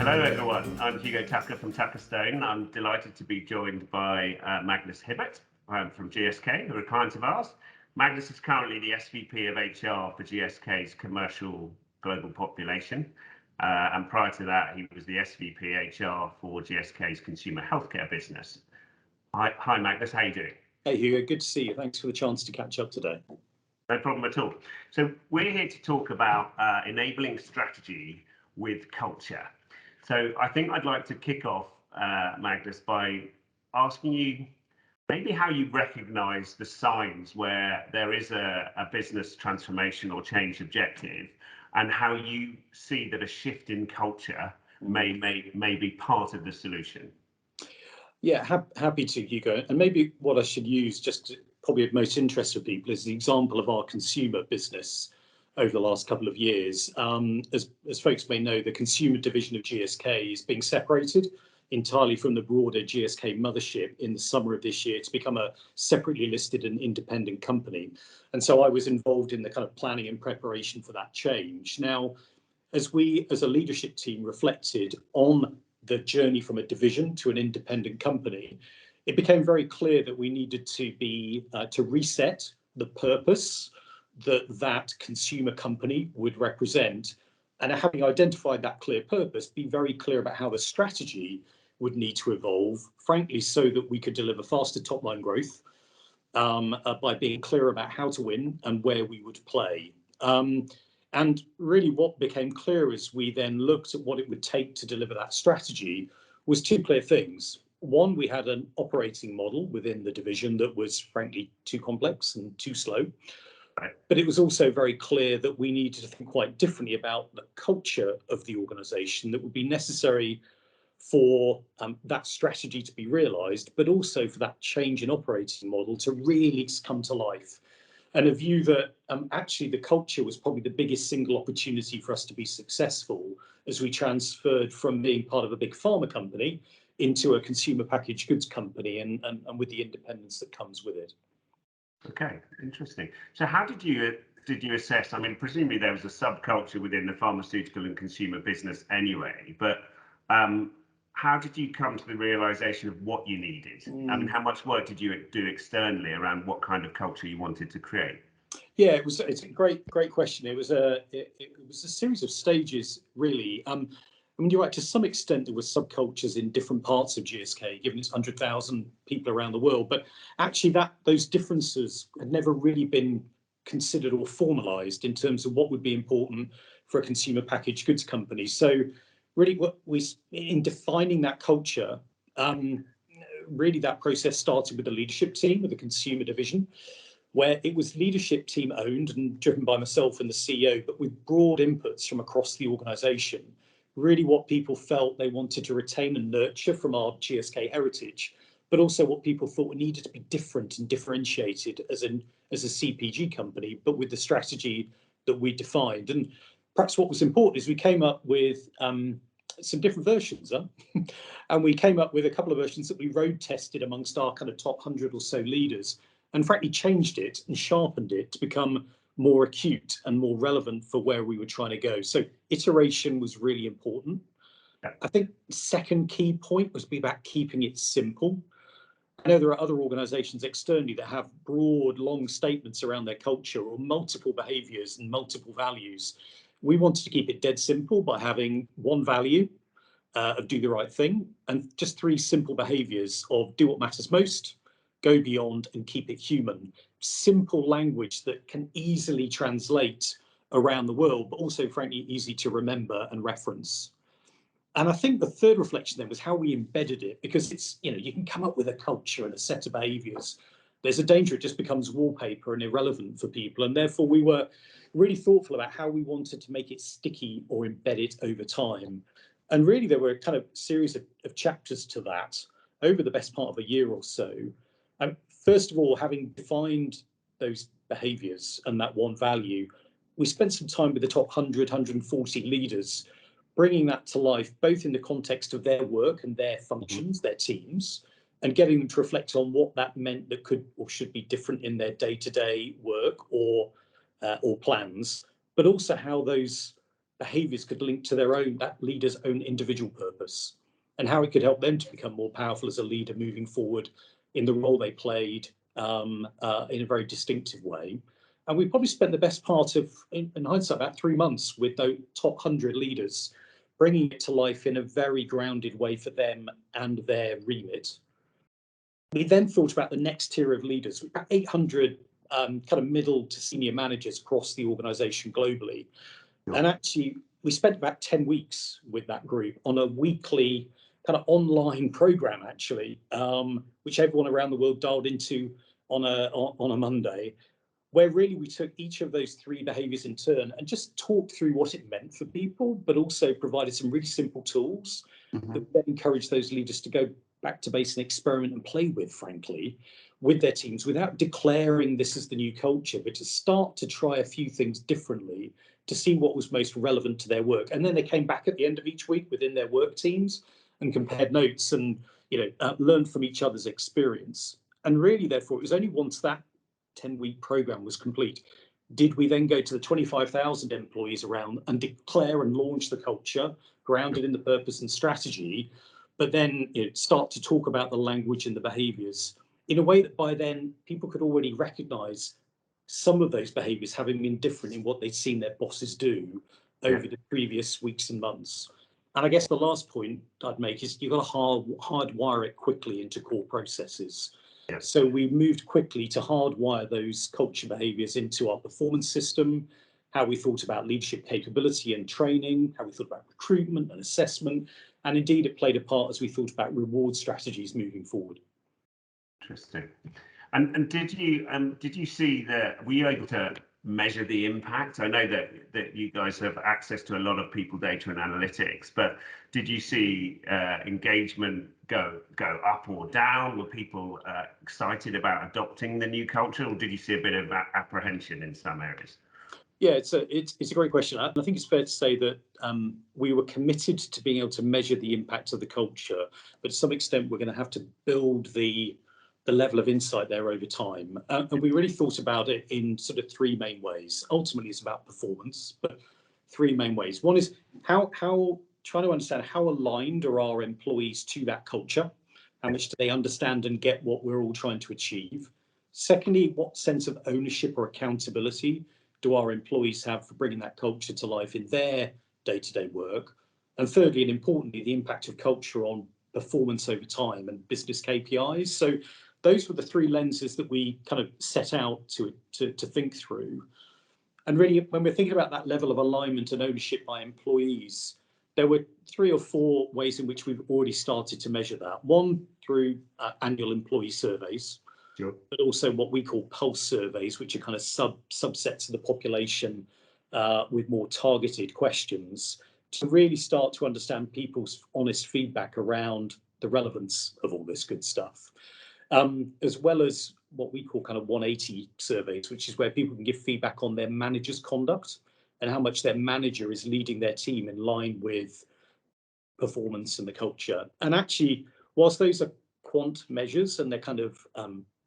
Hello everyone, I'm Hugo Tucker from Tucker Stone. I'm delighted to be joined by Magnus Hibbert from GSK, who are a client of ours. Magnus is currently the SVP of HR for GSK's commercial global population. And prior to that, he was the SVP HR for GSK's consumer healthcare business. Hi Magnus, how are you doing? Hey Hugo, good to see you. Thanks for the chance to catch up today. No problem at all. So we're here to talk about enabling strategy with culture. So I think I'd like to kick off, Magnus, by asking you maybe how you recognise the signs where there is a business transformation or change objective, and how you see that a shift in culture may be part of the solution. Yeah, happy to, Hugo. And maybe what I should use, just to, probably of most interest for people, is the example of our consumer business over the last couple of years. As folks may know, the consumer division of GSK is being separated entirely from the broader GSK mothership in the summer of this year to become a separately listed and independent company. And so I was involved in the kind of planning and preparation for that change. Now, as we as a leadership team reflected on the journey from a division to an independent company, it became very clear that we needed to reset the purpose that consumer company would represent, and having identified that clear purpose, be very clear about how the strategy would need to evolve, frankly, so that we could deliver faster top line growth by being clear about how to win and where we would play. And really what became clear as we then looked at what it would take to deliver that strategy was two clear things. One, we had an operating model within the division that was frankly too complex and too slow. But it was also very clear that we needed to think quite differently about the culture of the organisation that would be necessary for that strategy to be realised, but also for that change in operating model to really come to life. And a view that actually the culture was probably the biggest single opportunity for us to be successful as we transferred from being part of a big pharma company into a consumer packaged goods company, and with the independence that comes with it. Okay, interesting. So how did you assess? I mean, presumably there was a subculture within the pharmaceutical and consumer business anyway, but how did you come to the realization of what you needed? I mean, how much work did you do externally around what kind of culture you wanted to create? Yeah, it's a great question. It was a series of stages, really. I mean, you're right, to some extent there were subcultures in different parts of GSK, given its 100,000 people around the world. But actually those differences had never really been considered or formalised in terms of what would be important for a consumer packaged goods company. So really in defining that culture, really that process started with the leadership team of the consumer division, where it was leadership team owned and driven by myself and the CEO, but with broad inputs from across the organisation. Really what people felt they wanted to retain and nurture from our GSK heritage, but also what people thought needed to be different and differentiated as a CPG company, but with the strategy that we defined. And perhaps what was important is we came up with some different versions, and we came up with a couple of versions that we road tested amongst our kind of top 100 or so leaders, and frankly changed it and sharpened it to become more acute and more relevant for where we were trying to go. So iteration was really important. I think the second key point was about keeping it simple. I know there are other organisations externally that have broad, long statements around their culture or multiple behaviours and multiple values. We wanted to keep it dead simple by having one value of do the right thing, and just three simple behaviours of do what matters most, go beyond, and keep it human. Simple language that can easily translate around the world, but also frankly easy to remember and reference. And I think the third reflection then was how we embedded it, because it's, you can come up with a culture and a set of behaviours. There's a danger it just becomes wallpaper and irrelevant for people. And therefore we were really thoughtful about how we wanted to make it sticky or embed it over time. And really there were a kind of series of chapters to that over the best part of a year or so. First of all, having defined those behaviours and that one value, we spent some time with the top 100, 140 leaders, bringing that to life, both in the context of their work and their functions, their teams, and getting them to reflect on what that meant that could or should be different in their day-to-day work or plans, but also how those behaviours could link to that leader's own individual purpose, and how it could help them to become more powerful as a leader moving forward in the role they played in a very distinctive way. And we probably spent the best part of, in hindsight, about 3 months with those top 100 leaders, bringing it to life in a very grounded way for them and their remit. We then thought about the next tier of leaders. We've got 800 kind of middle to senior managers across the organisation globally. Sure. And actually, we spent about 10 weeks with that group on a weekly kind of online program, actually, which everyone around the world dialed into on a Monday, where really we took each of those 3 behaviours in turn and just talked through what it meant for people, but also provided some really simple tools that then encourage those leaders to go back to base and experiment and play with, frankly, with their teams without declaring this is the new culture, but to start to try a few things differently to see what was most relevant to their work. And then they came back at the end of each week within their work teams and compared notes and learned from each other's experience. And really, therefore, it was only once that 10-week program was complete did we then go to the 25,000 employees around and declare and launch the culture grounded in the purpose and strategy, but then start to talk about the language and the behaviours in a way that by then people could already recognise some of those behaviours having been different in what they'd seen their bosses do over the previous weeks and months. And I guess the last point I'd make is you've got to hardwire it quickly into core processes. Yeah. So we moved quickly to hardwire those culture behaviours into our performance system, how we thought about leadership capability and training, how we thought about recruitment and assessment, and indeed it played a part as we thought about reward strategies moving forward. Interesting. And did you see that, were you able to measure the impact? I know that you guys have access to a lot of people data and analytics, but did you see engagement go up or down? Were people excited about adopting the new culture, or did you see a bit of apprehension in some areas? Yeah, it's a great question. I think it's fair to say that we were committed to being able to measure the impact of the culture, but to some extent we're going to have to build the level of insight there over time. And we really thought about it in sort of 3 main ways. Ultimately, it's about performance, but 3 main ways. One is how trying to understand how aligned are our employees to that culture? How much do they understand and get what we're all trying to achieve? Secondly, what sense of ownership or accountability do our employees have for bringing that culture to life in their day-to-day work? And thirdly, and importantly, the impact of culture on performance over time and business KPIs. So those were the 3 lenses that we kind of set out to think through. And really, when we're thinking about that level of alignment and ownership by employees, there were 3 or 4 ways in which we've already started to measure that. One, through annual employee surveys, Sure. but also what we call pulse surveys, which are kind of subsets of the population with more targeted questions to really start to understand people's honest feedback around the relevance of all this good stuff. As well as what we call kind of 180 surveys, which is where people can give feedback on their manager's conduct and how much their manager is leading their team in line with performance and the culture. And actually, whilst those are quant measures and they're kind of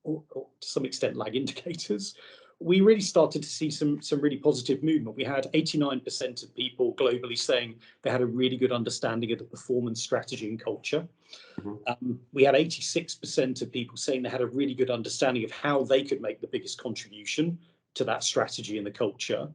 or to some extent lag indicators, we really started to see some really positive movement. We had 89% of people globally saying they had a really good understanding of the performance strategy and culture. We had 86% of people saying they had a really good understanding of how they could make the biggest contribution to that strategy and the culture.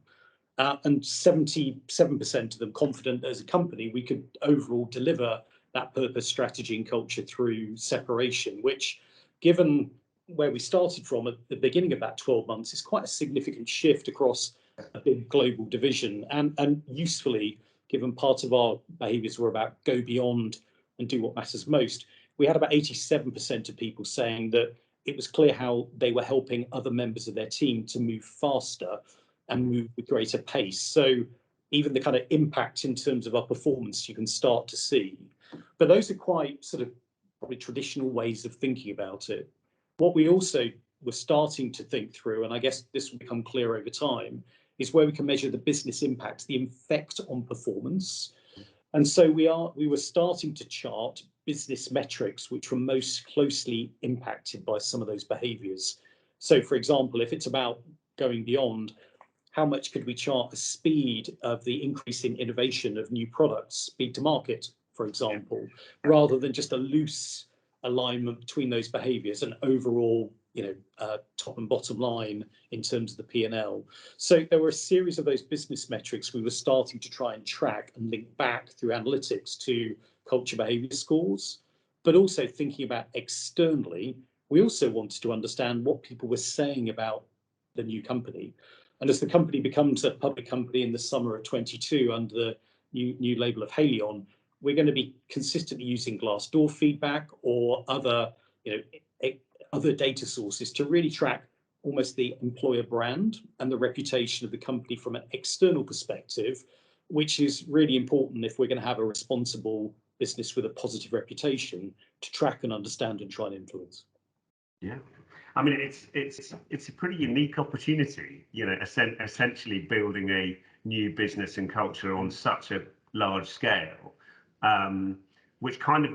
And 77% of them confident that as a company, we could overall deliver that purpose, strategy and culture through separation, which, given where we started from at the beginning of that 12 months, is quite a significant shift across a big global division. And usefully, given part of our behaviours were about go beyond and do what matters most, we had about 87% of people saying that it was clear how they were helping other members of their team to move faster and move with greater pace. So even the kind of impact in terms of our performance you can start to see. But those are quite sort of probably traditional ways of thinking about it. What we also were starting to think through, and I guess this will become clear over time, is where we can measure the business impact, the effect on performance. And so we were starting to chart business metrics which were most closely impacted by some of those behaviours. So, for example, if it's about going beyond, how much could we chart the speed of the increasing innovation of new products, speed to market, for example, rather than just a loose alignment between those behaviours and overall, top and bottom line in terms of the P&L. So there were a series of those business metrics we were starting to try and track and link back through analytics to culture behaviour scores, but also thinking about externally, we also wanted to understand what people were saying about the new company. And as the company becomes a public company in the summer of 22 under the new label of Haleon, we're going to be consistently using Glassdoor feedback or other data sources to really track almost the employer brand and the reputation of the company from an external perspective, which is really important if we're going to have a responsible business with a positive reputation to track and understand and try and influence. Yeah, I mean, it's a pretty unique opportunity, essentially building a new business and culture on such a large scale, which kind of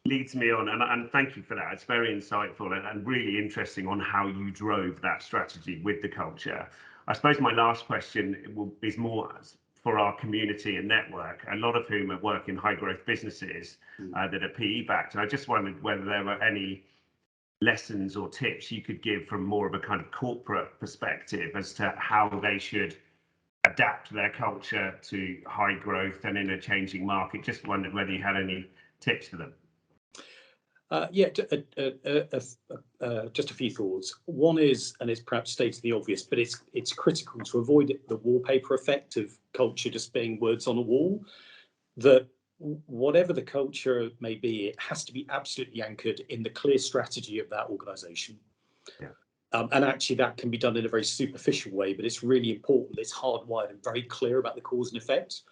leads me on, and thank you for that. It's very insightful and really interesting on how you drove that strategy with the culture. I suppose my last question is more for our community and network, a lot of whom are working high growth businesses that are PE backed. And I just wondered whether there were any lessons or tips you could give from more of a kind of corporate perspective as to how they should adapt their culture to high growth and in a changing market. Just wondered whether you had any tips for them. Just a few thoughts. One is, and it's perhaps stated the obvious, but it's critical to avoid the wallpaper effect of culture just being words on a wall. That whatever the culture may be, it has to be absolutely anchored in the clear strategy of that organisation. Yeah. And actually that can be done in a very superficial way, but it's really important. It's hardwired and very clear about the cause and effect.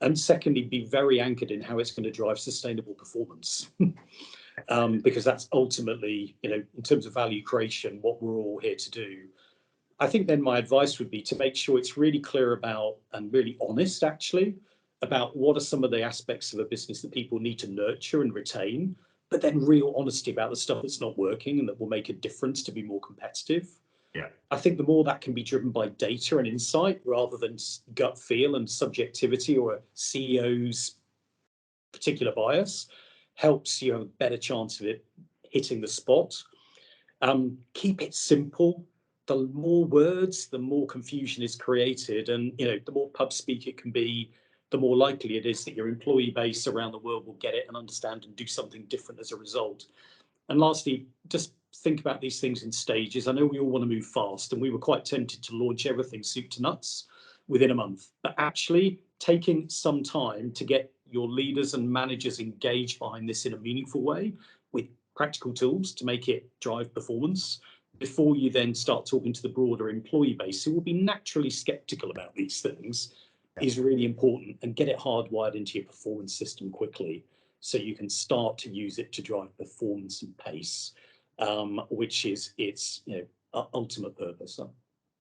And secondly, be very anchored in how it's going to drive sustainable performance. Because that's ultimately, in terms of value creation, what we're all here to do. I think then my advice would be to make sure it's really clear about and really honest, actually, about what are some of the aspects of a business that people need to nurture and retain, but then real honesty about the stuff that's not working and that will make a difference to be more competitive. Yeah. I think the more that can be driven by data and insight rather than gut feel and subjectivity or a CEO's particular bias, helps you have a better chance of it hitting the spot. Keep it simple. The more words, the more confusion is created, and the more pub speak it can be, the more likely it is that your employee base around the world will get it and understand and do something different as a result. And lastly, just think about these things in stages. I know we all want to move fast, and we were quite tempted to launch everything soup to nuts within a month, but actually taking some time to get your leaders and managers engaged behind this in a meaningful way with practical tools to make it drive performance before you then start talking to the broader employee base who will be naturally skeptical about these things is really important, and get it hardwired into your performance system quickly so you can start to use it to drive performance and pace, which is its ultimate purpose.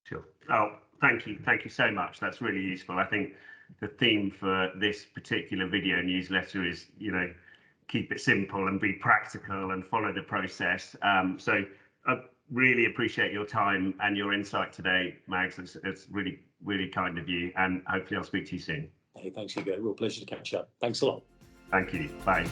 Sure. Oh, thank you so much. That's really useful. I think the theme for this particular video newsletter is, keep it simple and be practical and follow the process. So I really appreciate your time and your insight today, Mags. It's really, really kind of you, and hopefully I'll speak to you soon. Hey, thanks, Hugo. Real pleasure to catch up. Thanks a lot. Thank you. Bye.